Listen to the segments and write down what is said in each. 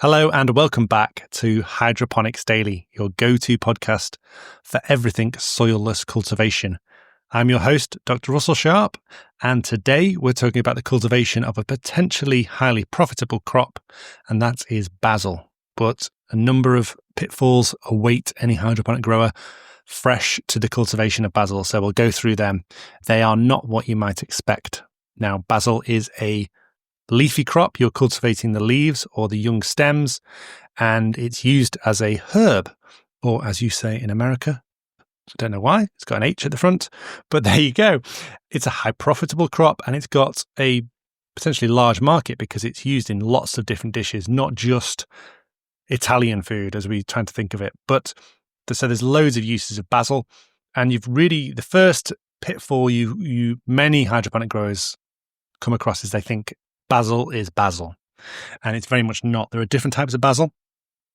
Hello and welcome back to Hydroponics Daily, your go-to podcast for everything soilless cultivation. I'm your host, Dr. Russell Sharp, and today we're talking about the cultivation of a potentially highly profitable crop, and that is basil. But a number of pitfalls await any hydroponic grower fresh to the cultivation of basil, so we'll go through them. They are not what you might expect. Now, basil is a leafy crop. You're cultivating the leaves or the young stems, and it's used as a herb, or as you say in America, I don't know why, it's got an H at the front, but there you go. It's a high profitable crop, and it's got a potentially large market because it's used in lots of different dishes, not just Italian food as we try to think of it. But so there's loads of uses of basil, and the first pitfall many hydroponic growers come across is they think basil is basil, and it's very much not. There are different types of basil,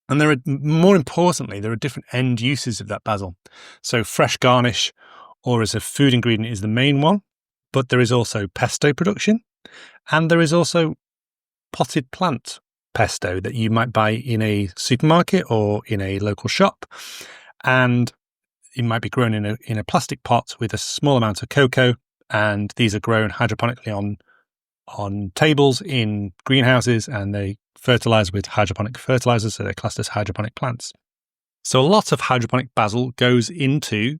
and more importantly, there are different end uses of that basil. So fresh garnish or as a food ingredient is the main one, but there is also pesto production, and there is also potted plant pesto that you might buy in a supermarket or in a local shop, and it might be grown in a plastic pot with a small amount of cocoa, and these are grown hydroponically on tables in greenhouses, and they fertilize with hydroponic fertilizers, so they're classed as hydroponic plants. So a lot of hydroponic basil goes into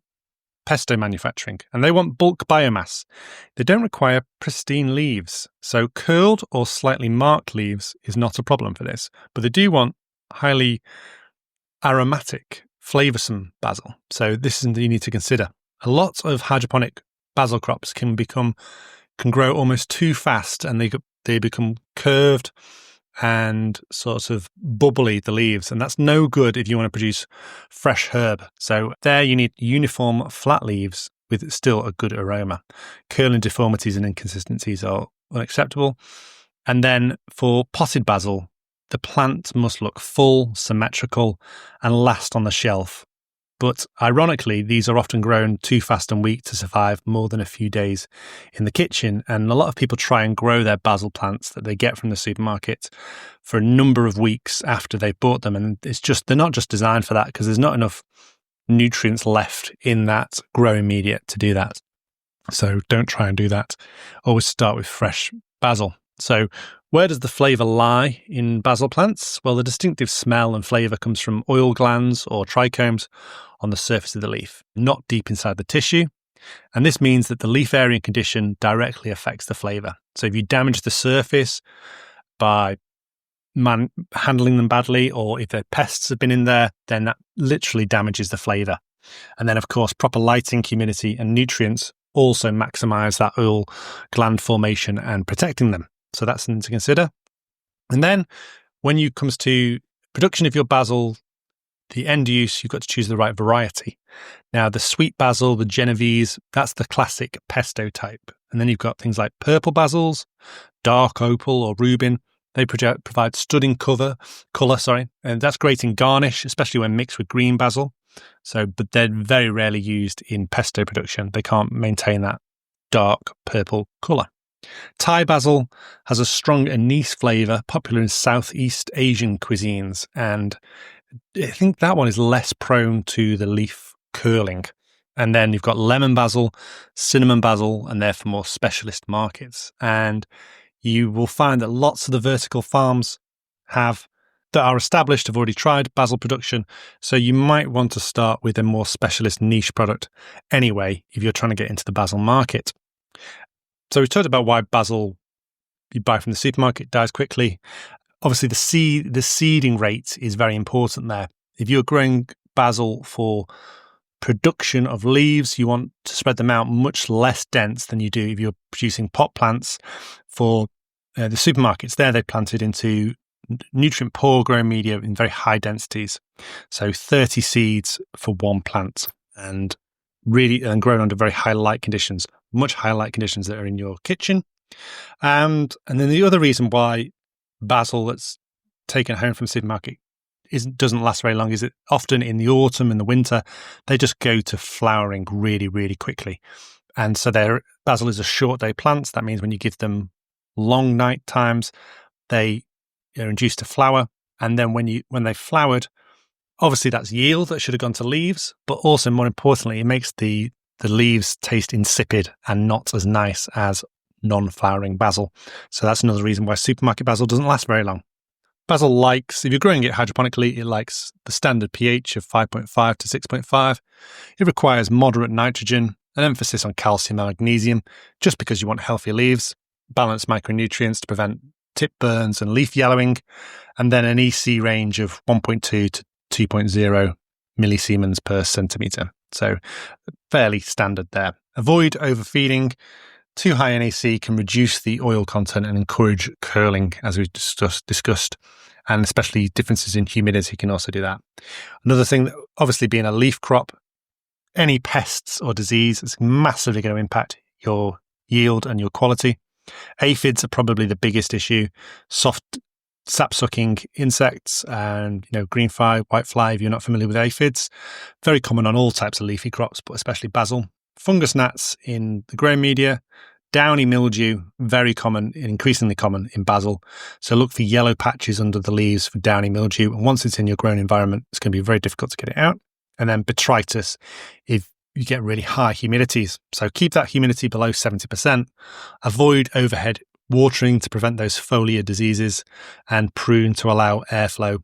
pesto manufacturing, and they want bulk biomass. They don't require pristine leaves, so curled or slightly marked leaves is not a problem for this, but they do want highly aromatic, flavoursome basil. So this is something you need to consider. A lot of hydroponic basil crops can grow almost too fast, and they become curved and sort of bubbly, the leaves, and that's no good if you want to produce fresh herb. So there you need uniform flat leaves with still a good aroma. Curling deformities and inconsistencies are unacceptable. And then for potted basil, the plant must look full, symmetrical, and last on the shelf. But ironically, these are often grown too fast and weak to survive more than a few days in the kitchen. And a lot of people try and grow their basil plants that they get from the supermarket for a number of weeks after they've bought them. And they're not just designed for that, because there's not enough nutrients left in that growing media to do that. So don't try and do that. Always start with fresh basil. So where does the flavour lie in basil plants? Well, the distinctive smell and flavour comes from oil glands or trichomes on the surface of the leaf, not deep inside the tissue. And this means that the leaf area and condition directly affects the flavour. So if you damage the surface by handling them badly, or if the pests have been in there, then that literally damages the flavour. And then, of course, proper lighting, humidity and nutrients also maximise that oil gland formation and protecting them. So that's something to consider. And then when it comes to production of your basil, the end use, you've got to choose the right variety. Now, the sweet basil, the Genovese, that's the classic pesto type. And then you've got things like purple basils, dark opal or rubin. They provide stunning colour, and that's great in garnish, especially when mixed with green basil. But they're very rarely used in pesto production. They can't maintain that dark purple colour. Thai basil has a strong anise flavour, popular in Southeast Asian cuisines, and I think that one is less prone to the leaf curling. And then you've got lemon basil, cinnamon basil, and they're for more specialist markets. And you will find that lots of the vertical farms that are established have already tried basil production, so you might want to start with a more specialist niche product anyway if you're trying to get into the basil market. So we talked about why basil you buy from the supermarket dies quickly. Obviously, the seeding rate is very important there. If you're growing basil for production of leaves, you want to spread them out much less dense than you do if you're producing pot plants for the supermarkets. There, they planted into nutrient-poor growing media in very high densities. So 30 seeds for one plant, and grown under very high light conditions, much higher light conditions that are in your kitchen. And then the other reason why basil that's taken home from the supermarket doesn't last very long is that often in the autumn and the winter, they just go to flowering really, really quickly. And so basil is a short day plant. That means when you give them long night times, they are induced to flower And then when they've flowered, obviously that's yield that should have gone to leaves, but also more importantly, it makes the leaves taste insipid and not as nice as non-flowering basil. So that's another reason why supermarket basil doesn't last very long. Basil likes, if you're growing it hydroponically, it likes the standard pH of 5.5 to 6.5. It requires moderate nitrogen, an emphasis on calcium and magnesium, just because you want healthier leaves, balanced micronutrients to prevent tip burns and leaf yellowing, and then an EC range of 1.2 to 2.0 millisiemens per centimetre. So fairly standard there. Avoid overfeeding. Too high NAC can reduce the oil content and encourage curling, as we discussed, and especially differences in humidity can also do that. Another thing, obviously being a leaf crop, any pests or disease is massively going to impact your yield and your quality. Aphids are probably the biggest issue. Soft sap-sucking insects and green fly, white fly, if you're not familiar with aphids, very common on all types of leafy crops, but especially basil. Fungus gnats in the growing media, downy mildew, very common, increasingly common in basil. So look for yellow patches under the leaves for downy mildew. And once it's in your grown environment, it's going to be very difficult to get it out. And then botrytis, if you get really high humidities. So keep that humidity below 70%. Avoid overhead watering to prevent those foliar diseases, and prune to allow airflow.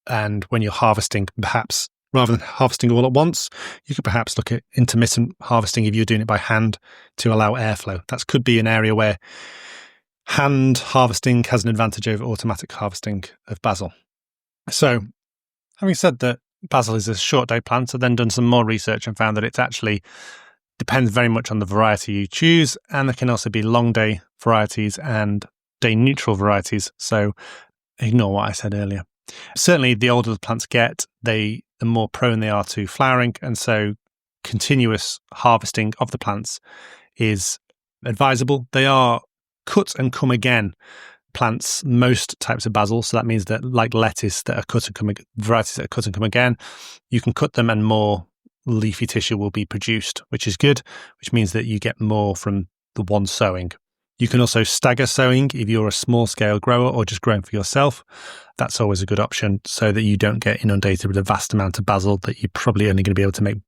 And when you're harvesting, perhaps rather than harvesting all at once, you could perhaps look at intermittent harvesting if you're doing it by hand to allow airflow. That could be an area where hand harvesting has an advantage over automatic harvesting of basil. So having said that, basil is a short day plant, I've then done some more research and found that it actually depends very much on the variety you choose, and there can also be long day varieties and day neutral varieties. So ignore what I said earlier. Certainly, the older the plants get, the more prone they are to flowering, and so continuous harvesting of the plants is advisable. They are cut and come again plants, most types of basil. So that means that, like lettuce, that are cut and come, varieties that are cut and come again, you can cut them and more leafy tissue will be produced, which is good, which means that you get more from the one sowing. You can also stagger sowing if you're a small scale grower or just growing for yourself. That's always a good option so that you don't get inundated with a vast amount of basil that you're probably only going to be able to make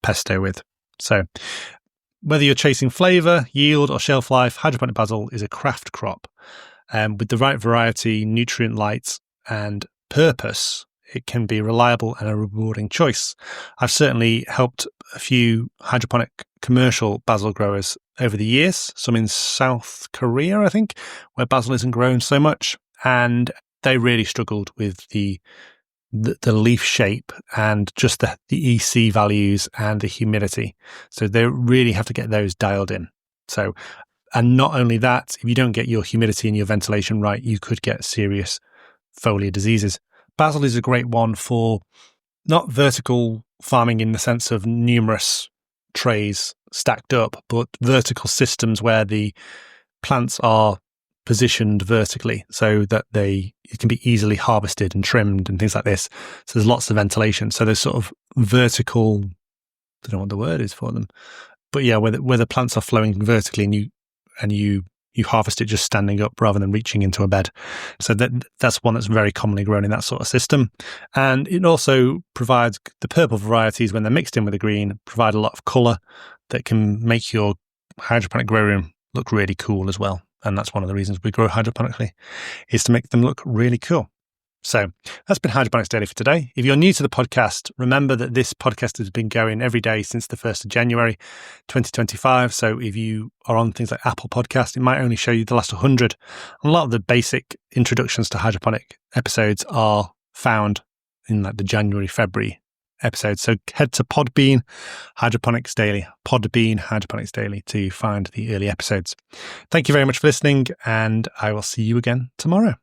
pesto with. So whether you're chasing flavour, yield or shelf life, hydroponic basil is a craft crop. With the right variety, nutrient light and purpose, it can be reliable and a rewarding choice. I've certainly helped a few hydroponic commercial basil growers over the years, some in South Korea, I think, where basil isn't grown so much. And they really struggled with the leaf shape and just the EC values and the humidity. So they really have to get those dialed in. So, and not only that, if you don't get your humidity and your ventilation right, you could get serious foliar diseases. Basil is a great one for not vertical farming in the sense of numerous trays stacked up, but vertical systems where the plants are positioned vertically so that it can be easily harvested and trimmed and things like this. So there's lots of ventilation. So there's sort of vertical, I don't know what the word is for them, but yeah, where the plants are flowing vertically and you harvest it just standing up rather than reaching into a bed. So that's one that's very commonly grown in that sort of system. And it also provides the purple varieties, when they're mixed in with the green, provide a lot of colour that can make your hydroponic grow room look really cool as well. And that's one of the reasons we grow hydroponically, is to make them look really cool. So that's been Hydroponics Daily for today. If you're new to the podcast, remember that this podcast has been going every day since the 1st of January, 2025. So if you are on things like Apple Podcast, it might only show you the last 100. And a lot of the basic introductions to hydroponic episodes are found in like the January, February episodes. So head to Podbean Hydroponics Daily, Podbean Hydroponics Daily to find the early episodes. Thank you very much for listening, and I will see you again tomorrow.